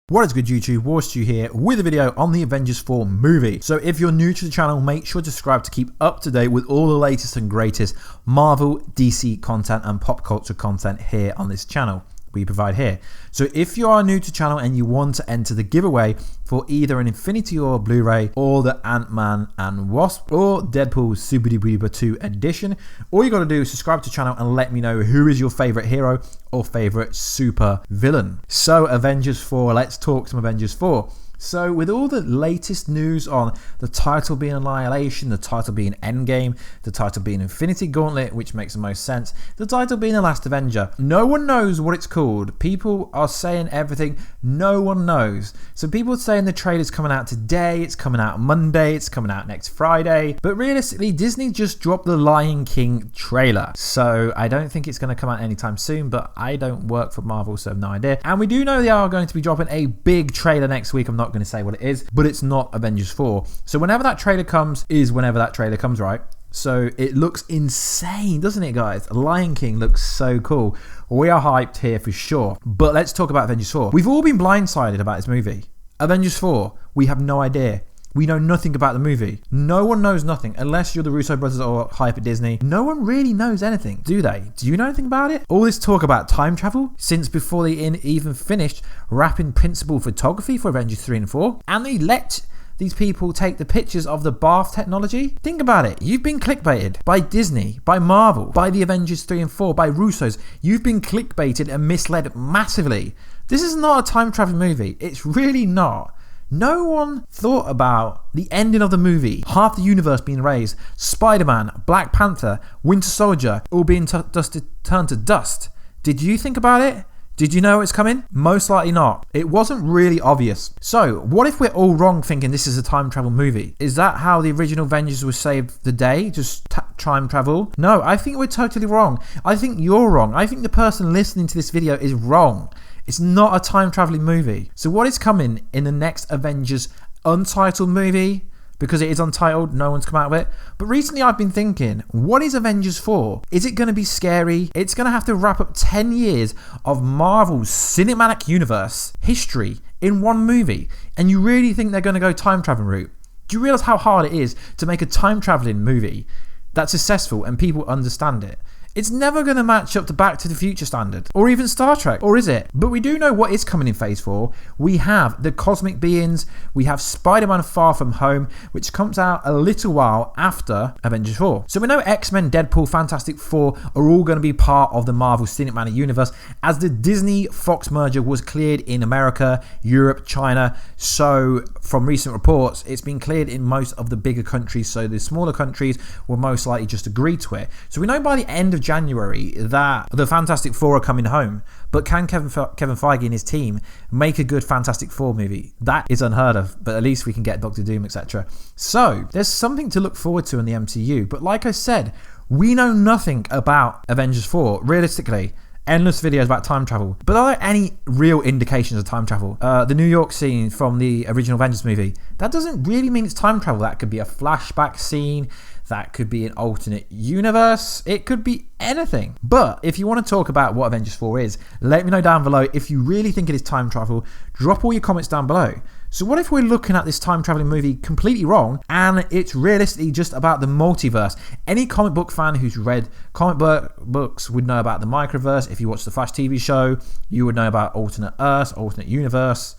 What is good YouTube, Warstu here with a video on the Avengers 4 movie. So if you're new to the channel, make sure to subscribe to keep up to date with all the latest and greatest Marvel, DC content and pop culture content here on this channel we provide here. So if you are new to the channel and you want to enter the giveaway for either an Infinity War Blu-ray or the Ant-Man and Wasp or Deadpool Super Duper 2 edition, all you got to do is subscribe to the channel and let me know who is your favorite hero or favorite super villain. So Avengers 4, let's talk some Avengers 4. So with all the latest news on the title being Annihilation, the title being Endgame, the title being Infinity Gauntlet, which makes the most sense, the title being The Last Avenger, no one knows what it's called. People are saying everything, no one knows. So people are saying the trailer's coming out today, it's coming out Monday, it's coming out next Friday, but realistically Disney just dropped the Lion King trailer. So I don't think it's going to come out anytime soon, but I don't work for Marvel, so I have no idea. And we do know they are going to be dropping a big trailer next week. I'm not going to say what it is, but it's not Avengers 4. So whenever that trailer comes is whenever that trailer comes, right? So it looks insane, doesn't it, guys? Lion King looks so cool. We are hyped here for sure. But let's talk about Avengers 4. We've all been blindsided about this movie. Avengers 4, we have no idea. We know nothing about the movie. No one knows nothing unless you're the Russo brothers or hype at Disney. No one really knows anything, do they? Do you know anything about it? All this talk about time travel since before they even finished wrapping principal photography for Avengers 3 and 4, and they let these people take the pictures of the bath technology. Think about it. You've been clickbaited by Disney, by Marvel, by the Avengers 3 and 4, by Russo's. You've been clickbaited and misled massively. This is not a time travel movie. It's really not. No one thought about the ending of the movie, half the universe being erased, Spider-Man, Black Panther, Winter Soldier, all being turned to dust. Did you think about it? Did you know it's coming? Most likely not. It wasn't really obvious. So, what if we're all wrong thinking this is a time travel movie? Is that how the original Avengers was saved the day? Just time travel? No, I think we're totally wrong. I think you're wrong. I think the person listening to this video is wrong. It's not a time traveling movie. So what is coming in the next Avengers untitled movie? Because it is untitled, no one's come out with it. But recently I've been thinking, what is Avengers 4? Is it going to be scary? It's going to have to wrap up 10 years of Marvel's cinematic universe history in one movie. And you really think they're going to go time traveling route? Do you realize how hard it is to make a time traveling movie that's successful and people understand it? It's never going to match up to Back to the Future standard, or even Star Trek, or is it? But we do know what is coming in Phase 4. We have the Cosmic Beings, we have Spider-Man Far From Home, which comes out a little while after Avengers 4. So we know X-Men, Deadpool, Fantastic Four are all going to be part of the Marvel Cinematic Universe, as the Disney-Fox merger was cleared in America, Europe, China. So from recent reports, it's been cleared in most of the bigger countries, so the smaller countries will most likely just agree to it. So we know by the end of January that the Fantastic Four are coming home, but can Kevin Feige and his team make a good Fantastic Four movie? That is unheard of, but at least we can get Doctor Doom, etc. So there's something to look forward to in the MCU, but like I said, we know nothing about Avengers 4 realistically. Endless videos about time travel, but are there any real indications of time travel? The New York scene from the original Avengers movie, that doesn't really mean it's time travel. That could be a flashback scene, that could be an alternate universe, it could be anything. But if you want to talk about what Avengers 4 is, let me know down below. If you really think it is time travel, drop all your comments down below. So what if we're looking at this time traveling movie completely wrong and it's realistically just about the multiverse? Any comic book fan who's read comic books would know about the microverse. If you watch the Flash TV show, you would know about alternate Earths, alternate universe,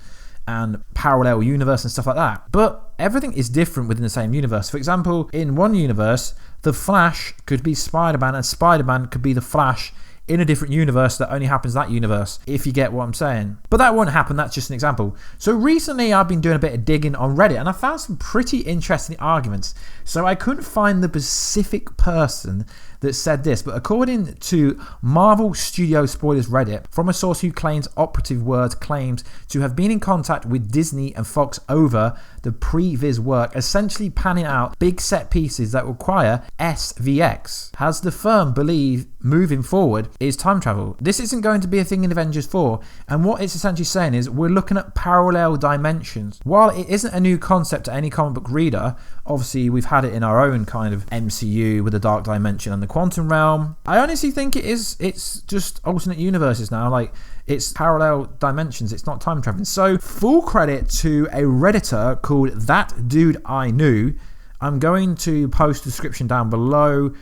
and parallel universe and stuff like that. But everything is different within the same universe. For example, in one universe, the Flash could be Spider-Man and Spider-Man could be the Flash in a different universe that only happens in that universe, if you get what I'm saying. But that won't happen, that's just an example. So recently I've been doing a bit of digging on Reddit and I found some pretty interesting arguments. So I couldn't find the specific person that said this, but according to Marvel Studio Spoilers Reddit, from a source who claims operative words, claims to have been in contact with Disney and Fox over the pre-viz work, essentially panning out big set pieces that require SVX. Has the firm believe moving forward is time travel. This isn't going to be a thing in Avengers 4, and what it's essentially saying is we're looking at parallel dimensions. While it isn't a new concept to any comic book reader, obviously we've had it in our own kind of MCU with the Dark Dimension and the Quantum Realm, I honestly think it's just alternate universes now. Like, it's parallel dimensions, it's not time traveling. So full credit to a Redditor called That Dude I Knew. I'm going to post the description down below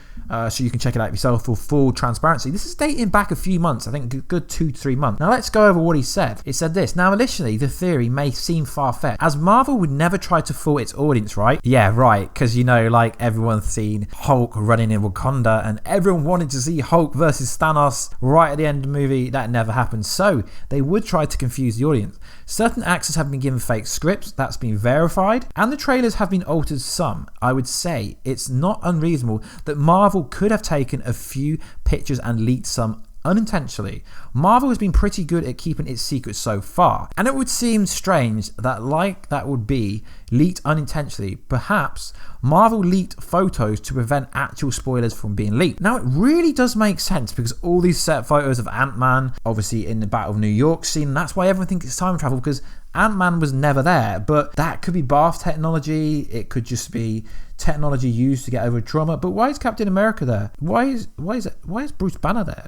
so you can check it out yourself for full transparency. This is dating back a few months, I think a good 2 to 3 months. Now let's go over what he said. It said this: now initially the theory may seem far-fetched, as Marvel would never try to fool its audience, right? Yeah, right, because you know, like, everyone's seen Hulk running in Wakanda and everyone wanted to see Hulk versus Thanos right at the end of the movie. That never happened, so they would try to confuse the audience. Certain actors have been given fake scripts, that's been verified, and the trailers have been altered some. I would say it's not unreasonable that Marvel could have taken a few pictures and leaked some unintentionally. Marvel has been pretty good at keeping its secrets so far, and it would seem strange that would be leaked unintentionally. Perhaps Marvel leaked photos to prevent actual spoilers from being leaked. Now it really does make sense, because all these set photos of Ant-Man, obviously in the Battle of New York scene, and that's why everyone thinks it's time travel, because Ant-Man was never there. But that could be bath technology, it could just be technology used to get over trauma. But why is Captain America there? Why is Bruce Banner there?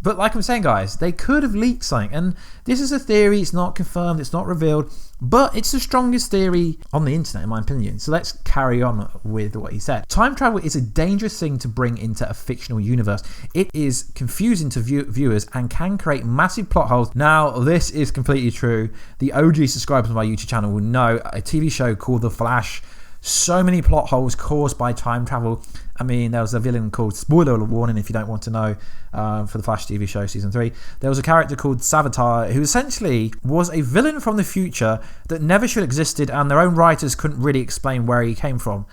But like I'm saying, guys, they could have leaked something, and this is a theory, it's not confirmed, it's not revealed, but it's the strongest theory on the internet in my opinion. So let's carry on with what he said. Time travel is a dangerous thing to bring into a fictional universe. It is confusing to viewers and can create massive plot holes. Now this is completely true. The OG subscribers of my YouTube channel will know a TV show called The Flash. So many plot holes caused by time travel. I mean, there was a villain called, spoiler warning if you don't want to know, for the Flash TV show season 3. There was a character called Savitar who essentially was a villain from the future that never should have existed, and their own writers couldn't really explain where he came from.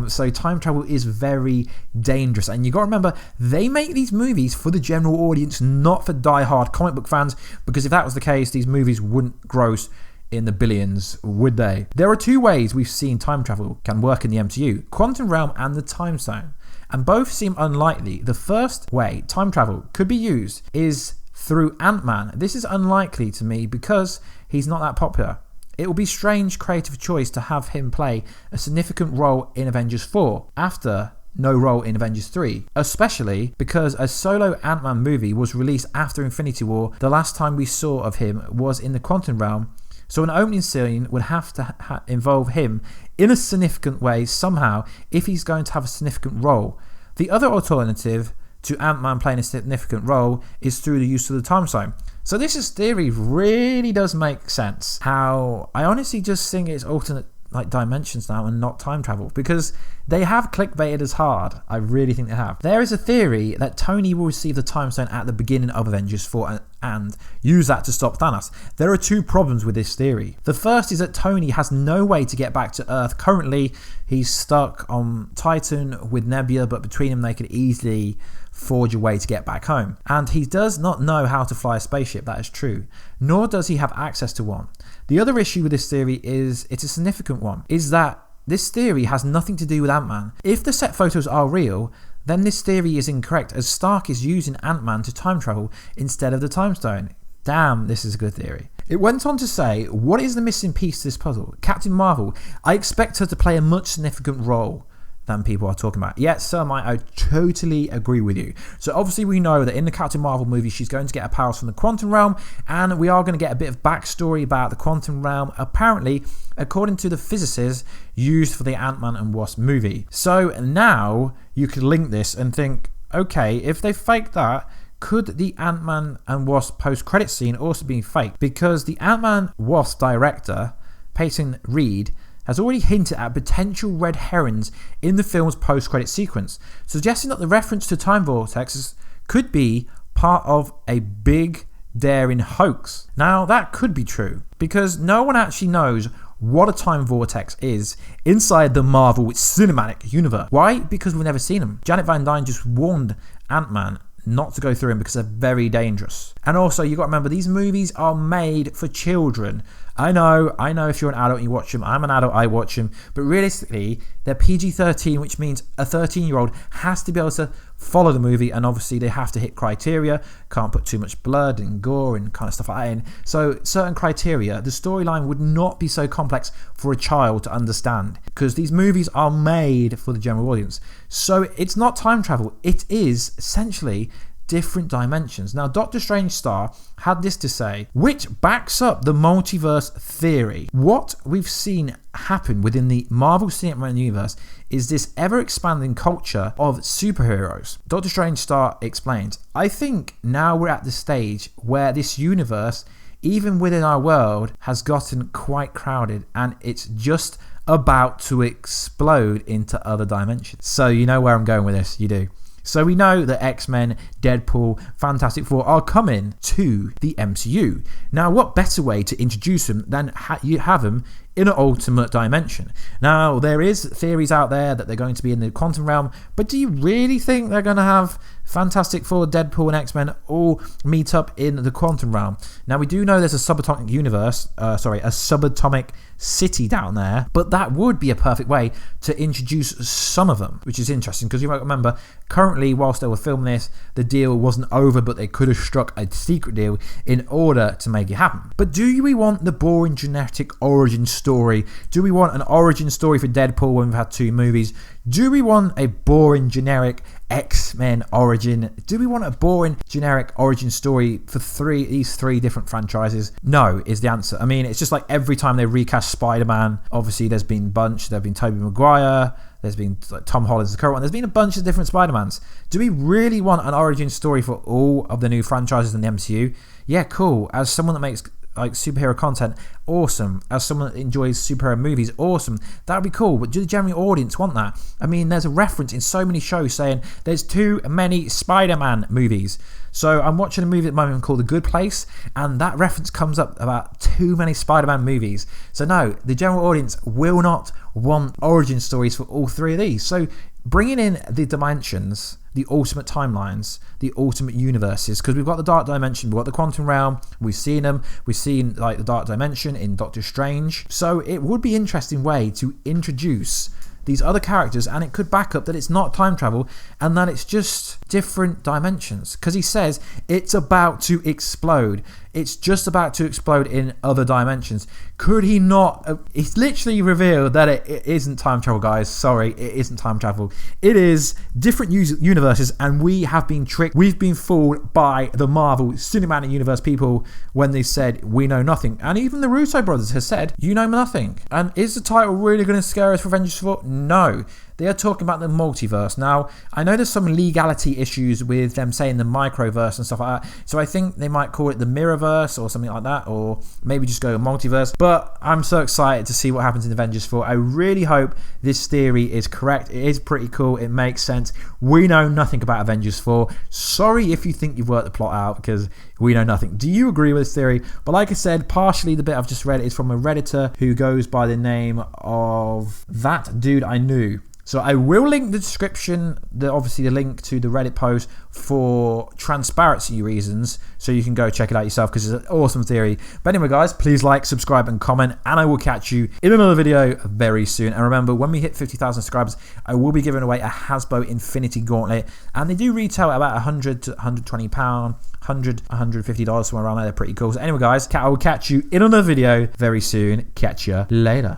So time travel is very dangerous, and you got to remember, they make these movies for the general audience, not for die-hard comic book fans, because if that was the case, these movies wouldn't gross in the billions, would they? There are 2 ways we've seen time travel can work in the MCU: Quantum Realm and the Time Stone, and both seem unlikely. The first way time travel could be used is through Ant-Man. This is unlikely to me because he's not that popular. It will be a strange creative choice to have him play a significant role in Avengers 4 after no role in Avengers 3, especially because a solo Ant-Man movie was released after Infinity War. The last time we saw of him was in the Quantum Realm, so an opening scene would have to involve him in a significant way somehow if he's going to have a significant role. The other alternative to Ant-Man playing a significant role is through the use of the time stone. So this theory really does make sense. How I honestly just think it's alternate dimensions now and not time travel, because they have clickbaited us hard. I really think they have. There is a theory that Tony will receive the time stone at the beginning of Avengers 4 and use that to stop Thanos. There are 2 problems with this theory. The first is that Tony has no way to get back to Earth currently. He's stuck on Titan with Nebula, but between them they could easily forge a way to get back home. And he does not know how to fly a spaceship, that is true. Nor does he have access to one. The other issue with this theory is, it's a significant one, is that this theory has nothing to do with Ant-Man. If the set photos are real, then this theory is incorrect, as Stark is using Ant-Man to time travel instead of the time stone. Damn, this is a good theory. It went on to say, what is the missing piece to this puzzle? Captain Marvel. I expect her to play a much significant role than people are talking about. Yes, sir, Mike, I totally agree with you. So obviously we know that in the Captain Marvel movie, she's going to get her powers from the Quantum Realm, and we are going to get a bit of backstory about the Quantum Realm, apparently, according to the physicists used for the Ant-Man and Wasp movie. So now you could link this and think, okay, if they faked that, could the Ant-Man and Wasp post-credit scene also be fake? Because the Ant-Man Wasp director, Peyton Reed, has already hinted at potential red herrings in the film's post-credit sequence, suggesting that the reference to time vortexes could be part of a big, daring hoax. Now, that could be true, because no one actually knows what a time vortex is inside the Marvel Cinematic Universe. Why? Because we've never seen them. Janet Van Dyne just warned Ant-Man not to go through them because they're very dangerous. And also, you got to remember, these movies are made for children. I know if you're an adult, you watch them. I'm an adult, I watch them. But realistically, they're PG-13, which means a 13-year-old has to be able to follow the movie, and obviously they have to hit criteria. Can't put too much blood and gore and kind of stuff like that in. So certain criteria, the storyline would not be so complex for a child to understand, because these movies are made for the general audience. So it's not time travel. It is essentially different dimensions. Now, Doctor Strange Star had this to say, which backs up the multiverse theory. What we've seen happen within the Marvel Cinematic Universe is this ever-expanding culture of superheroes. Doctor Strange Star explains, I think now we're at the stage where this universe, even within our world, has gotten quite crowded, and it's just about to explode into other dimensions. So you know where I'm going with this, you do. So we know that X-Men, Deadpool, Fantastic Four are coming to the MCU. Now, what better way to introduce them than you have them in an ultimate dimension? Now, there is theories out there that they're going to be in the quantum realm, but do you really think they're going to have Fantastic Four, Deadpool and X-Men all meet up in the quantum realm? Now, we do know there's a subatomic universe, a subatomic city down there, but that would be a perfect way to introduce some of them, which is interesting, because you might remember, currently, whilst they were filming this, the deal wasn't over, but they could have struck a secret deal in order to make it happen. But do we want the boring genetic origin story? Do we want an origin story for Deadpool when we've had 2 movies? Do we want a boring generic X-Men origin? Do we want a boring generic origin story for these three different franchises? No is the answer. I mean, it's just like every time they recast Spider-Man, obviously there's been a bunch. There's been Tobey Maguire, there's been like Tom Holland's the current one. There's been a bunch of different Spider-Mans. Do we really want an origin story for all of the new franchises in the MCU? Yeah, cool. As someone that makes like superhero content, awesome. As someone that enjoys superhero movies, awesome. That would be cool. But do the general audience want that? I mean, there's a reference in so many shows saying there's too many Spider-Man movies. So I'm watching a movie at the moment called The Good Place, and that reference comes up about too many Spider-Man movies. So no, the general audience will not want origin stories for all 3 of these. So bringing in the dimensions, the ultimate timelines, the ultimate universes, because we've got the dark dimension, we've got the quantum realm, we've seen them, we've seen like the dark dimension in Doctor Strange. So it would be an interesting way to introduce these other characters, and it could back up that it's not time travel and that it's just different dimensions, because he says it's about to explode. It's just about to explode in other dimensions. Could he not? He's literally revealed that it isn't time travel, guys. Sorry, it isn't time travel. It is different universes, and we have been tricked. We've been fooled by the Marvel Cinematic Universe people when they said we know nothing. And even the Russo brothers has said, you know nothing. And is the title really going to scare us for Avengers 4? No. They are talking about the multiverse. Now, I know there's some legality issues with them saying the microverse and stuff like that, so I think they might call it the mirrorverse or something like that, or maybe just go multiverse. But I'm so excited to see what happens in Avengers 4. I really hope this theory is correct. It is pretty cool. It makes sense. We know nothing about Avengers 4. Sorry if you think you've worked the plot out, because we know nothing. Do you agree with this theory? But like I said, partially the bit I've just read is from a Redditor who goes by the name of That Dude I Knew. So I will link the description, obviously the link to the Reddit post for transparency reasons, so you can go check it out yourself, because it's an awesome theory. But anyway, guys, please like, subscribe and comment, and I will catch you in another video very soon. And remember, when we hit 50,000 subscribers, I will be giving away a Hasbro Infinity Gauntlet, and they do retail at about £100 to £120, $100, $150, somewhere around there. They're pretty cool. So anyway, guys, I will catch you in another video very soon. Catch you later.